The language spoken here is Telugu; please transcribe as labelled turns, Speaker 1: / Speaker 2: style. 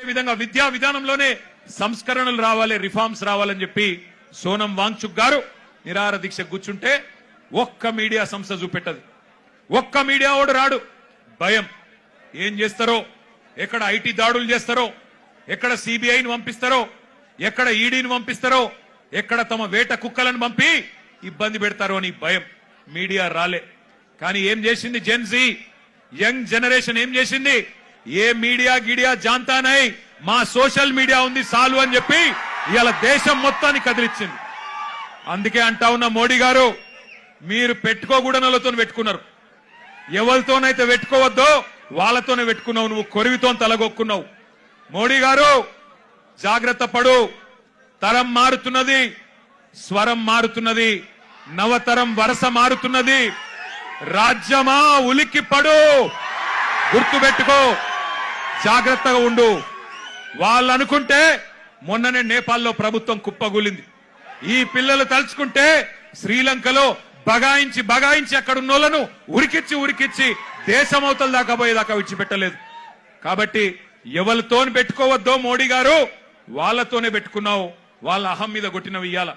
Speaker 1: విధంగా విద్యా విధానంలోనే సంస్కరణలు రావాలి, రిఫార్మ్స్ రావాలని చెప్పి సోనం వాంగ్చుక్ గారు నిరాహార దీక్ష కూర్చుంటే ఒక్క మీడియా సంస్థ చూపెట్టదు, ఒక్క మీడియా ఓడు రాడు. భయం. ఏం చేస్తారో, ఎక్కడ ఐటీ దాడులు చేస్తారో, ఎక్కడ సిబిఐని పంపిస్తారో, ఎక్కడ ఈడీని పంపిస్తారో, ఎక్కడ తమ వేట కుక్కలను పంపి ఇబ్బంది పెడతారో అని భయం. మీడియా రాలే. కానీ ఏం చేసింది జెన్జీ, యంగ్ జనరేషన్ ఏం చేసింది? ఏ మీడియా గిడియా జాంతా నై, మా సోషల్ మీడియా ఉంది సాలు అని చెప్పి ఇవాళ దేశం మొత్తాన్ని కదిలిచ్చింది. అందుకే అంటా ఉన్న మోడీ గారు, మీరు పెట్టుకోకూడనలతో పెట్టుకున్నారు, ఎవరితోనైతే పెట్టుకోవద్దో వాళ్ళతోనే పెట్టుకున్నావు, నువ్వు కొరివితో తలగొక్కున్నావు. మోడీ గారు జాగ్రత్త పడు, తరం మారుతున్నది, స్వరం మారుతున్నది, నవతరం వరస మారుతున్నది. రాజ్యమా ఉలిక్కి పడు, గుర్తుపెట్టుకో, జాగ్రత్తగా ఉండు. వాళ్ళు అనుకుంటే మొన్ననే నేపాల్లో ప్రభుత్వం కుప్పగూలింది. ఈ పిల్లలు తలుచుకుంటే శ్రీలంకలో బగాయించి అక్కడ ఉన్నోళ్లను ఉరికిచ్చి దేశమవతల దాకా పోయేదాకా విడిచిపెట్టలేదు. కాబట్టి ఎవరితో పెట్టుకోవద్దో మోడీ గారు, వాళ్ళతోనే పెట్టుకున్నావు. వాళ్ళ అహం మీద కొట్టినవి ఇయ్యాల.